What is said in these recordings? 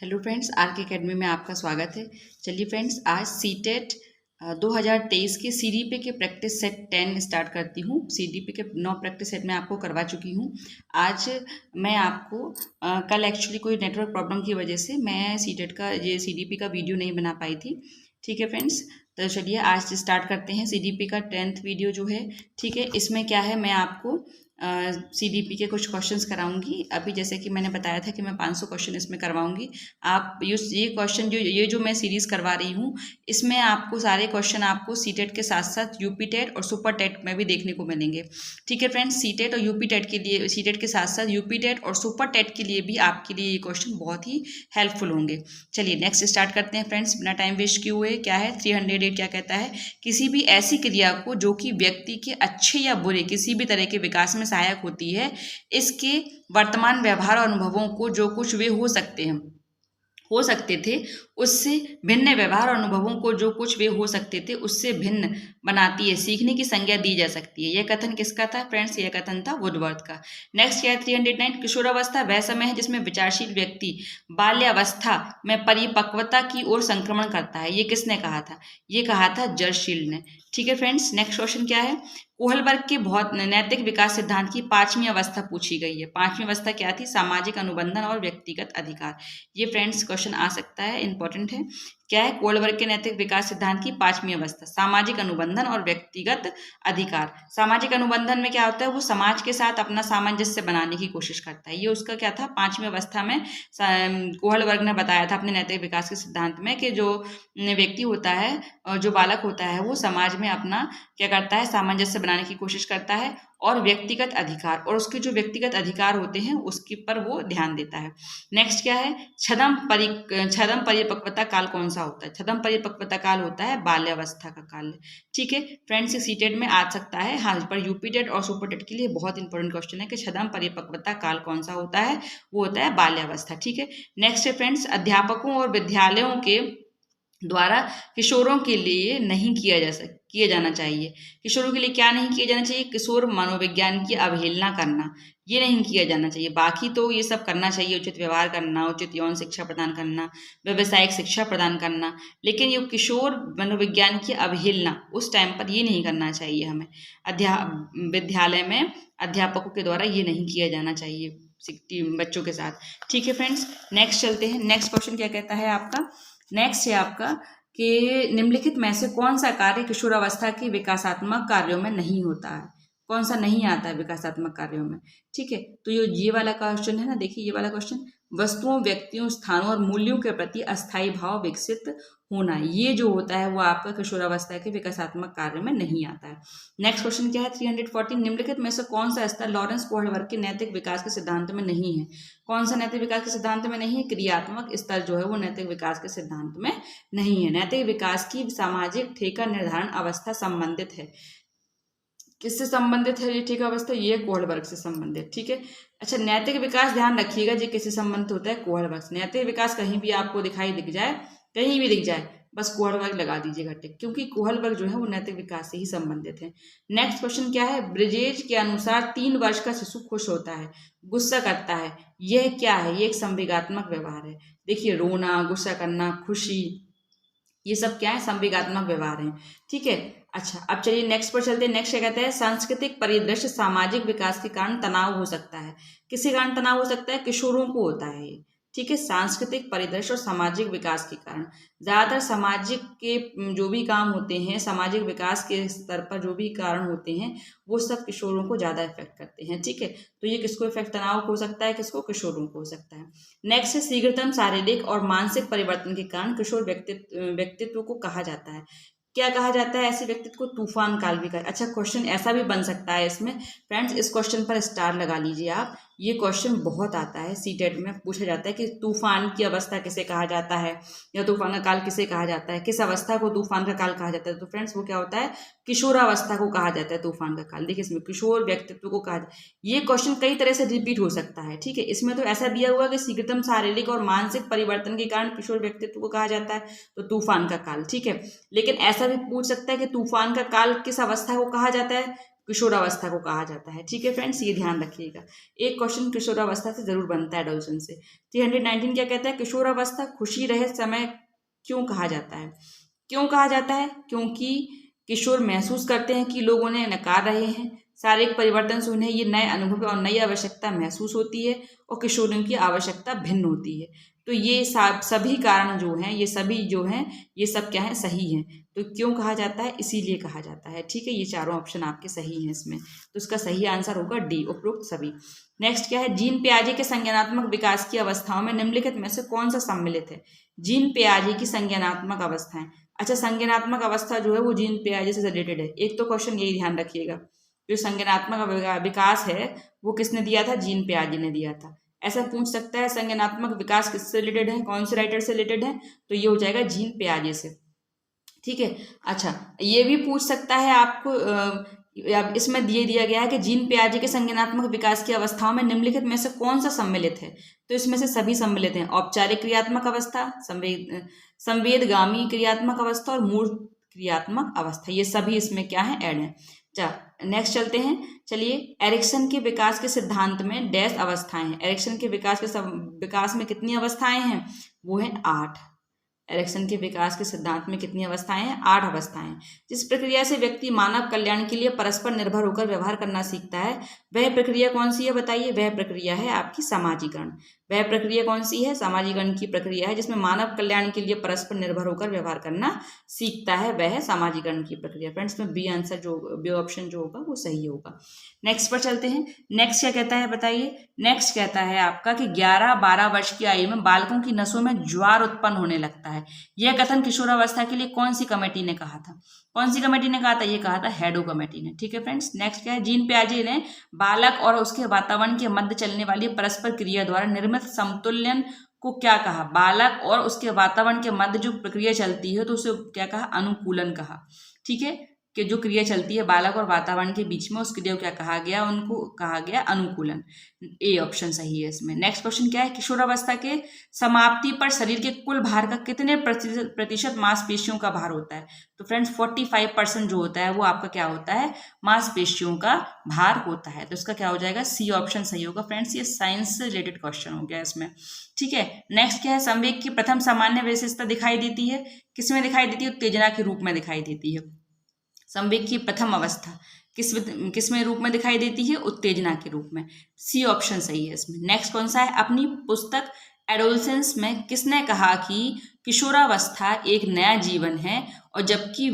Hello friends, are के academy में आपका स्वागत है। चलिए फ्रेंड्स, आज सीटेट 2023 के सीडीपी के प्रैक्टिस सेट 10 स्टार्ट करती हूँ। सीडीपी के 9 प्रैक्टिस सेट मैं आपको करवा चुकी हूँ। आज मैं आपको कल एक्चुअली कोई नेटवर्क प्रॉब्लम की वजह से मैं सीटेट का ये सीडीपी का वीडियो नहीं बना पाई थी। ठीक है फ्रेंड्स, तो चलिए आज स्टार्ट करते हैं सीडीपी का 10th वीडियो जो है। ठीक है, इसमें क्या है, मैं आपको सीडीपी के कुछ क्वेश्चंस कराऊंगी। अभी जैसे कि मैंने बताया था कि मैं 500 क्वेश्चन इसमें करवाऊंगी। आप ये क्वेश्चन जो मैं सीरीज करवा रही हूँ, इसमें आपको सारे क्वेश्चन आपको सीटेट के साथ साथ यूपी टेट और सुपर टेट में भी देखने को मिलेंगे। ठीक है फ्रेंड्स, सीटेट और यूपी टेट के लिए, सीटेट के साथ साथ यूपी टेट और सुपर टेट के लिए भी आपके लिए ये क्वेश्चन बहुत ही हेल्पफुल होंगे। चलिए नेक्स्ट स्टार्ट करते हैं फ्रेंड्स, बिना टाइम वेस्ट किए हुए। क्या है 308 क्या कहता है, किसी भी ऐसी क्रिया को जो कि व्यक्ति के अच्छे या बुरे किसी भी तरह के विकास में सहायक होती है, इसके वर्तमान व्यवहार और अनुभवों को जो कुछ वे हो सकते थे उससे भिन्न व्यवहार और अनुभवों को जो कुछ वे हो सकते थे उससे भिन्न बनाती है, सीखने की संज्ञा दी जा सकती है। यह कथन किसका था फ्रेंड्स? यह कथन था वुडवर्थ का। नेक्स्ट क्या है 309, किशोरावस्था वह समय है जिसमें विचारशील व्यक्ति बाल्यावस्था में परिपक्वता की ओर संक्रमण करता है। ये किसने कहा था? ये कहा था जर्शील ने। ठीक है फ्रेंड्स, नेक्स्ट क्वेश्चन क्या है, कोहलबर्ग के बहुत नैतिक विकास सिद्धांत की 5वीं अवस्था पूछी गई है। 5वीं अवस्था क्या थी? सामाजिक अनुबंधन और व्यक्तिगत अधिकार। ये फ्रेंड्स क्वेश्चन आ सकता है, इंपॉर्टेंट है। क्या है कोहलबर्ग के नैतिक विकास सिद्धांत की 5वीं अवस्था? सामाजिक अनुबंधन और व्यक्तिगत अधिकार। सामाजिक अनुबंधन में क्या होता है, वो समाज के साथ अपना सामंजस्य बनाने की कोशिश करता है। ये उसका क्या था, 5वीं अवस्था में कोहलबर्ग ने बताया था अपने नैतिक विकास के सिद्धांत में कि जो व्यक्ति होता है और जो बालक होता है वो समाज में अपना क्या करता है, सामंजस्य बनाने की कोशिश करता है और व्यक्तिगत अधिकार और उसके जो व्यक्तिगत अधिकार होते हैं उसके पर वो ध्यान देता है। नेक्स्ट क्या है, छदम परिपक्वता काल कौन सा होता है? छदम परिपक्वता काल होता है बाल्यावस्था का काल। ठीक है फ्रेंड्स, सीटेट में आ सकता है, हाँ, पर यूपी टेट और सुपर टेट के लिए बहुत इंपॉर्टेंट क्वेश्चन है कि छदम परिपक्वता काल कौन सा होता है? वो होता है बाल्यावस्था। ठीक है, नेक्स्ट है फ्रेंड्स, अध्यापकों और विद्यालयों के द्वारा किशोरों के लिए नहीं किया जाना चाहिए। किशोरों के लिए क्या नहीं किया जाना चाहिए? किशोर मनोविज्ञान की अवहेलना करना, ये नहीं किया जाना चाहिए। बाकी तो ये सब करना चाहिए, उचित व्यवहार करना, उचित यौन शिक्षा प्रदान करना, व्यावसायिक शिक्षा प्रदान करना, लेकिन ये किशोर मनोविज्ञान की अवहेलना उस टाइम पर ये नहीं करना चाहिए हमें। विद्यालय में अध्यापकों के द्वारा ये नहीं किया जाना चाहिए बच्चों के साथ। ठीक है फ्रेंड्स, नेक्स्ट चलते हैं। नेक्स्ट क्वेश्चन क्या कहता है आपका, नेक्स्ट है आपका कि निम्नलिखित में से कौन सा कार्य किशोरावस्था के विकासात्मक कार्यों में नहीं होता है? कौन सा नहीं आता है विकासात्मक कार्यों में? ठीक है, तो ये वाला क्वेश्चन है ना, देखिए ये वाला क्वेश्चन, वस्तुओं, व्यक्तियों, स्थानों और मूल्यों के प्रति अस्थायी भाव विकसित होना, ये जो होता है वो आपका किशोरावस्था के विकासात्मक कार्य में नहीं आता है। नेक्स्ट क्वेश्चन क्या है 314, निम्नलिखित में से कौन सा स्तर लॉरेंस कोहलबर्ग के नैतिक विकास के सिद्धांत में नहीं है? कौन सा नैतिक विकास के सिद्धांत में नहीं है? क्रियात्मक स्तर जो है वो नैतिक विकास के सिद्धांत में नहीं है। नैतिक विकास की सामाजिक ठेका निर्धारण अवस्था संबंधित है। किससे संबंधित है ये ठेका अवस्था? ये कोहलबर्ग से संबंधित। ठीक है, अच्छा, नैतिक विकास ध्यान रखिएगा जी किससे संबंधित होता है? कोहलबर्ग से। नैतिक विकास कहीं भी आपको दिख जाए, कहीं भी दिख जाए, बस कोहलबर्ग लगा दीजिएगा टिक, क्योंकि कोहलबर्ग जो है वो नैतिक विकास से ही संबंधित है। नेक्स्ट क्वेश्चन क्या है, ब्रिजेज के अनुसार 3 वर्ष का शिशु खुश होता है, गुस्सा करता है, यह क्या है? ये एक संवेगात्मक व्यवहार है। देखिए, रोना, गुस्सा करना, खुशी, ये सब क्या है? संवेगात्मक व्यवहार है। ठीक है, अच्छा, अब चलिए नेक्स्ट पर चलते हैं। नेक्स्ट क्या कहते हैं, सांस्कृतिक परिदृश्य सामाजिक विकास के कारण तनाव हो सकता है। किसके कारण तनाव हो सकता है? किशोरों को होता है ये। ठीक है, सांस्कृतिक परिदृश्य और सामाजिक विकास के कारण ज्यादातर सामाजिक के जो भी काम होते हैं, सामाजिक विकास के स्तर पर जो भी कारण होते हैं वो सब किशोरों को ज्यादा इफेक्ट करते हैं। ठीक है, तो ये किसको इफेक्ट, तनाव हो सकता है, किसको? किशोरों को हो सकता है। नेक्स्ट है शीघ्रतम शारीरिक और मानसिक परिवर्तन के कारण किशोर व्यक्तित्व को कहा जाता है। क्या कहा जाता है ऐसे व्यक्तित्व को? तूफान काल भी कहा। अच्छा, क्वेश्चन ऐसा भी बन सकता है इसमें फ्रेंड्स, इस क्वेश्चन पर स्टार लगा लीजिए आप। ये क्वेश्चन बहुत आता है, सीटेट में पूछा जाता है कि तूफान की अवस्था किसे कहा जाता है या तूफान का काल किसे कहा जाता है, किस अवस्था को तूफान का काल कहा जाता है? तो फ्रेंड्स वो क्या होता है, किशोरावस्था को कहा जाता है तूफान का काल। देखिए इसमें किशोर व्यक्तित्व को कहा जाता है। ये क्वेश्चन कई तरह से रिपीट हो सकता है। ठीक है, इसमें तो ऐसा दिया हुआ कि शीघ्रतम शारीरिक और मानसिक परिवर्तन के कारण किशोर व्यक्तित्व को कहा जाता है, तो तूफान का काल। ठीक है, लेकिन ऐसा भी पूछ सकता है कि तूफान का काल किस अवस्था को कहा जाता है? किशोरावस्था को कहा जाता है। ठीक है फ्रेंड्स, ये ध्यान रखिएगा, एक क्वेश्चन किशोरावस्था से जरूर बनता है, एडोलसेंस से। 319 क्या कहता है, किशोरावस्था खुशी रहित समय क्यों कहा जाता है? क्यों कहा जाता है? क्योंकि किशोर महसूस करते हैं कि लोग उन्हें नकार रहे हैं, शारीरिक परिवर्तन से उन्हें ये नए अनुभव और नई आवश्यकता महसूस होती है, और किशोरों की आवश्यकता भिन्न होती है। तो ये सभी कारण जो हैं, ये सभी जो हैं, ये सब क्या है, सही हैं। तो क्यों कहा जाता है, इसीलिए कहा जाता है। ठीक है, ये चारों ऑप्शन आपके सही हैं इसमें, तो इसका सही आंसर होगा डी, उपरोक्त सभी। नेक्स्ट क्या है, जीन पियाजे के संज्ञानात्मक विकास की अवस्थाओं में निम्नलिखित में से कौन सा सम्मिलित है? जीन पियाजे की संज्ञानात्मक अवस्थाएं। अच्छा, संज्ञानात्मक अवस्था जो है वो जीन पियाजे से रिलेटेड है। एक तो क्वेश्चन यही ध्यान रखिएगा, जो संज्ञानात्मक विकास है वो किसने दिया था? जीन पियाजे ने दिया था। ऐसा पूछ सकता है संज्ञानात्मक विकास किससे रिलेटेड है, कौन से राइटर से रिलेटेड है? तो ये हो जाएगा जीन पियाजे से। ठीक है। अच्छा, ये भी पूछ सकता है आपको, अब इसमें दिया गया है कि जीन पियाजे के संज्ञानात्मक विकास की अवस्थाओं में निम्नलिखित में से कौन सा सम्मिलित है? तो इसमें से सभी सम्मिलित हैं। औपचारिक क्रियात्मक अवस्था, संवेदगामी क्रियात्मक अवस्था और मूर्त क्रियात्मक अवस्था, ये सभी इसमें क्या है, ऐड है। नेक्स्ट चलते हैं। चलिए, एरिक्सन के विकास के सिद्धांत में डैश अवस्थाएं हैं। एरिक्सन के विकास में कितनी अवस्थाएं हैं? वो है 8। एरिक्सन के विकास के सिद्धांत में कितनी अवस्थाएं हैं? 8 अवस्थाएं। जिस प्रक्रिया से व्यक्ति मानव कल्याण के लिए परस्पर निर्भर होकर व्यवहार करना सीखता है, वह प्रक्रिया कौन सी है? बताइए। वह प्रक्रिया है आपकी समाजीकरण। वह प्रक्रिया कौन सी है? समाजीकरण की प्रक्रिया है, जिसमें मानव कल्याण के लिए परस्पर निर्भर होकर व्यवहार करना सीखता है, वह है समाजीकरण की प्रक्रिया। फ्रेंड्स, में बी आंसर बी ऑप्शन जो होगा वो सही होगा। नेक्स्ट पर चलते हैं। नेक्स्ट क्या कहता है, बताइए। नेक्स्ट कहता है आपका कि 11-12 वर्ष की आयु में बालकों की नसों में ज्वार उत्पन्न होने लगता है। यह कथन किशोरावस्था के लिए कौन सी कमेटी ने कहा था? कौन सी कमेटी ने कहा था? ये कहा था हैडो कमेटी ने। ठीक है फ्रेंड्स, नेक्स्ट क्या है, जीन पियाजे ने बालक और उसके वातावरण के मध्य चलने वाली परस्पर क्रिया द्वारा निर्मित समतुल्यन को क्या कहा? बालक और उसके वातावरण के मध्य जो प्रक्रिया चलती है तो उसे क्या कहा? अनुकूलन कहा। ठीक है, कि जो क्रिया चलती है बालक और वातावरण के बीच में, उस क्रिया को क्या कहा गया? उनको कहा गया अनुकूलन। ए ऑप्शन सही है इसमें। नेक्स्ट क्वेश्चन क्या है, किशोरावस्था के समाप्ति पर शरीर के कुल भार का कितने प्रतिशत मांसपेशियों का भार होता है? तो फ्रेंड्स 45% जो होता है वो आपका क्या होता है? मांसपेशियों का भार होता है। तो इसका क्या हो जाएगा? सी ऑप्शन सही होगा। फ्रेंड्स, ये साइंस से रिलेटेड क्वेश्चन हो गया इसमें। ठीक है, नेक्स्ट क्या है, संवेग की प्रथम सामान्य विशेषता दिखाई देती है, किसमें दिखाई देती है? उत्तेजना के रूप में दिखाई देती है। संवेग की प्रथम अवस्था किसमें रूप में दिखाई देती है? उत्तेजना के रूप में। सी ऑप्शन सही है इसमें। नेक्स्ट कौन सा है, अपनी पुस्तक एडोलसेंस में किसने कहा कि किशोरावस्था एक नया जीवन है, और जबकि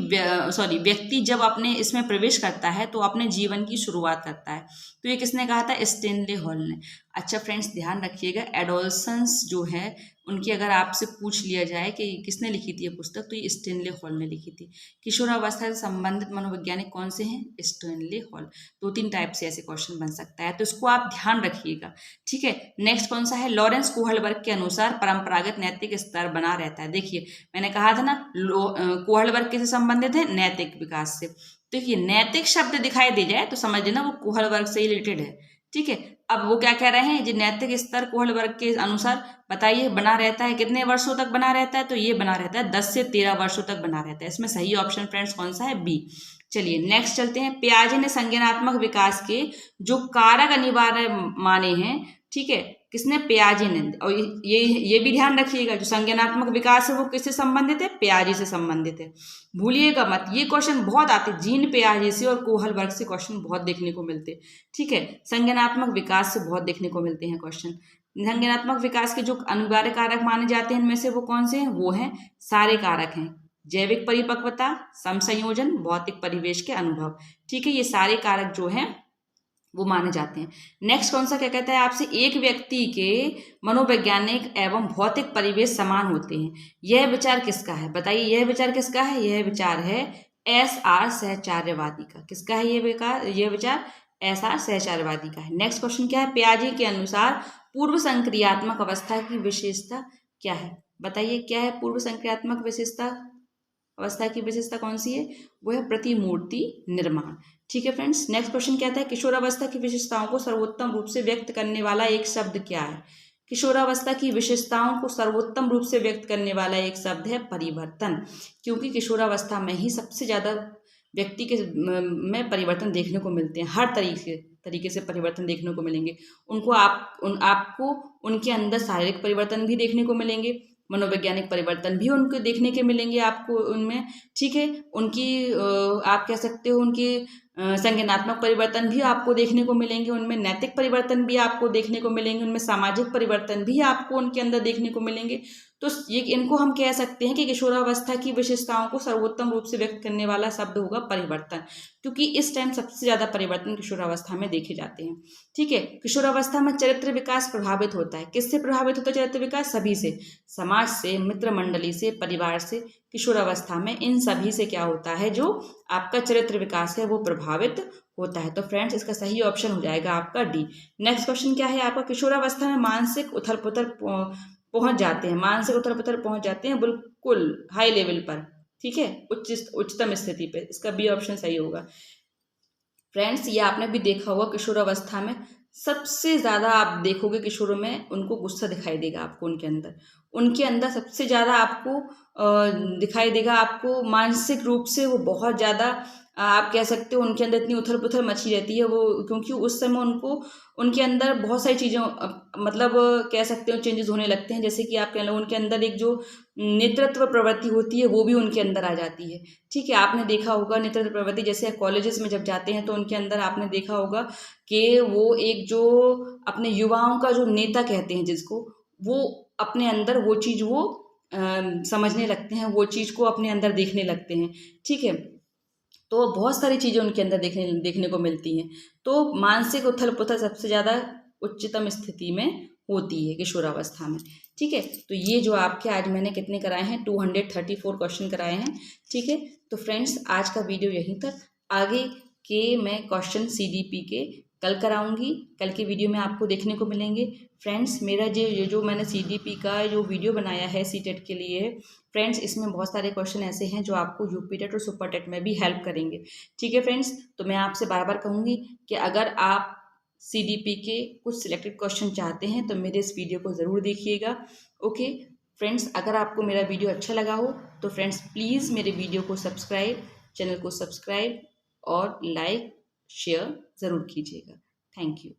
व्यक्ति जब अपने इसमें प्रवेश करता है तो अपने जीवन की शुरुआत करता है? तो ये किसने कहा था? स्टेनले हॉल ने। अच्छा फ्रेंड्स, ध्यान रखिएगा, एडोलसेंस जो है उनकी अगर आपसे पूछ लिया जाए कि किसने लिखी थी ये पुस्तक, तो ये स्टेनले हॉल ने लिखी थी। किशोरावस्था से संबंधित मनोवैज्ञानिक कौन से हैं? Stanley hall. 2-3 टाइप से ऐसे क्वेश्चन बन सकता है, तो इसको आप ध्यान रखिएगा। ठीक है, नेक्स्ट कौन सा है, लॉरेंस कोहलबर्ग के अनुसार परंपरागत नैतिक स्तर बना रहता है। देखिए, मैंने कहा था ना, कोहलबर्ग किससे संबंधित है? नैतिक विकास से। देखिए, नैतिक शब्द दिखाई दे जाए तो समझ लेना वो कोहलबर्ग से रिलेटेड है। ठीक है, अब वो क्या कह रहे हैं, जो नैतिक स्तर कोहलबर्ग के अनुसार बताइए बना रहता है, कितने वर्षों तक बना रहता है? तो ये बना रहता है 10 से 13 वर्षों तक बना रहता है। इसमें सही ऑप्शन फ्रेंड्स कौन सा है? बी। चलिए नेक्स्ट चलते हैं। पियाजे ने संज्ञानात्मक विकास के जो कारक अनिवार्य माने हैं, ठीक है, किसने? पियाजे ने। और ये भी ध्यान रखिएगा, जो संज्ञानात्मक विकास है वो किससे संबंधित है? पियाजे से संबंधित है, भूलिएगा मत। ये क्वेश्चन बहुत आते, जीन पियाजे से और कोहलबर्ग से क्वेश्चन बहुत देखने को मिलते। ठीक है, संज्ञानात्मक विकास से बहुत देखने को मिलते हैं क्वेश्चन। संज्ञानात्मक विकास के जो अनिवार्य कारक माने जाते हैं इनमें से वो कौन से हैं? वो हैं सारे कारक हैं, जैविक परिपक्वता, समसंयोजन, भौतिक परिवेश के अनुभव। ठीक है, ये सारे कारक जो हैं वो माने जाते हैं। नेक्स्ट कौन सा क्या कहता है आपसे, एक व्यक्ति के मनोवैज्ञानिक एवं भौतिक परिवेश समान होते हैं, यह विचार किसका है? बताइए, यह विचार किसका है? यह विचार है एस.आर. सहचार्यवादी का। किसका है यह विचार? एस.आर. सहचार्यवादी का है। नेक्स्ट क्वेश्चन क्या है, पियाजे के अनुसार पूर्व संक्रियात्मक अवस्था की विशेषता क्या है? बताइए, क्या है पूर्व संक्रियात्मक अवस्था की विशेषता कौन सी है? वो है प्रतिमूर्ति निर्माण। ठीक है फ्रेंड्स, नेक्स्ट क्वेश्चन क्या था, किशोरावस्था की विशेषताओं को सर्वोत्तम रूप से व्यक्त करने वाला एक शब्द क्या है? किशोरावस्था की विशेषताओं को सर्वोत्तम रूप से व्यक्त करने वाला एक शब्द है परिवर्तन, क्योंकि किशोरावस्था में ही सबसे ज्यादा व्यक्ति के में परिवर्तन देखने को मिलते हैं, हर तरीके से परिवर्तन देखने को मिलेंगे। आपको उनके अंदर शारीरिक परिवर्तन भी देखने को मिलेंगे, मनोवैज्ञानिक परिवर्तन भी उनको देखने के मिलेंगे आपको उनमें, ठीक है। उनकी आप कह सकते हो उनकी संज्ञानात्मक परिवर्तन भी आपको देखने को मिलेंगे, उनमें नैतिक परिवर्तन भी आपको देखने को मिलेंगे, उनमें सामाजिक परिवर्तन भी आपको उनके अंदर देखने को मिलेंगे। तो ये इनको हम कह सकते हैं कि किशोरावस्था की विशेषताओं को सर्वोत्तम रूप से व्यक्त करने वाला शब्द होगा परिवर्तन, क्योंकि इस टाइम सबसे ज़्यादा परिवर्तन किशोरावस्था में देखे जाते हैं, ठीक है। किशोरावस्था में चरित्र विकास प्रभावित होता है। किससे प्रभावित होता है चरित्र विकास? सभी से, समाज से, मित्र मंडली से, परिवार से। किशोरावस्था में इन सभी से क्या होता है, जो आपका चरित्र विकास है वो प्रभावित होता है। तो फ्रेंड्स इसका सही ऑप्शन हो जाएगा आपका डी। नेक्स्ट क्वेश्चन क्या है आपका? किशोरावस्था में मानसिक उथल पुथल पहुंच जाते हैं, मानसिक उथल पुथल पहुंच जाते हैं बिल्कुल हाई लेवल पर, ठीक है, उच्चतम स्थिति पे। इसका बी ऑप्शन सही होगा। फ्रेंड्स ये आपने भी देखा होगा, किशोरावस्था में सबसे ज़्यादा आप देखोगे किशोरों में उनको गुस्सा दिखाई देगा आपको, उनके अंदर सबसे ज़्यादा आपको दिखाई देगा आपको। मानसिक रूप से वो बहुत ज़्यादा आप कह सकते हो उनके अंदर इतनी उथल पुथल मची रहती है वो, क्योंकि उस समय उनके अंदर बहुत सारी चीज़ें मतलब कह सकते हो चेंजेस होने लगते हैं। जैसे कि आप कह लो उनके अंदर एक जो नेतृत्व प्रवृत्ति होती है वो भी उनके अंदर आ जाती है, ठीक है। आपने देखा होगा नेतृत्व प्रवृत्ति, जैसे कॉलेजेस में जब जाते हैं तो उनके अंदर आपने देखा होगा कि वो एक जो अपने युवाओं का जो नेता कहते हैं जिसको, वो अपने अंदर वो चीज़ वो समझने लगते हैं, वो चीज़ को अपने अंदर देखने लगते हैं, ठीक है। तो बहुत सारी चीज़ें उनके अंदर देखने को मिलती हैं। तो मानसिक उथल पुथल सबसे ज़्यादा उच्चतम स्थिति में होती है किशोरावस्था में, ठीक है। तो ये जो आपके आज मैंने कितने कराए हैं, 234 क्वेश्चन कराए हैं, ठीक है। तो फ्रेंड्स आज का वीडियो यहीं तक। आगे के मैं क्वेश्चन CDP के कल कराऊंगी, कल के वीडियो में आपको देखने को मिलेंगे। फ्रेंड्स मेरा जो मैंने CDP का जो वीडियो बनाया है CTET के लिए, फ्रेंड्स इसमें बहुत सारे क्वेश्चन ऐसे हैं जो आपको यूपी टेट और सुपर टेट में भी हेल्प करेंगे, ठीक है फ्रेंड्स। तो मैं आपसे बार बार कहूँगी कि अगर आप CDP के कुछ सिलेक्टेड क्वेश्चन चाहते हैं तो मेरे इस वीडियो को ज़रूर देखिएगा, ओके फ्रेंड्स। अगर आपको मेरा वीडियो अच्छा लगा हो तो फ्रेंड्स प्लीज़ मेरे वीडियो को चैनल को सब्सक्राइब और लाइक शेयर ज़रूर कीजिएगा। Thank you.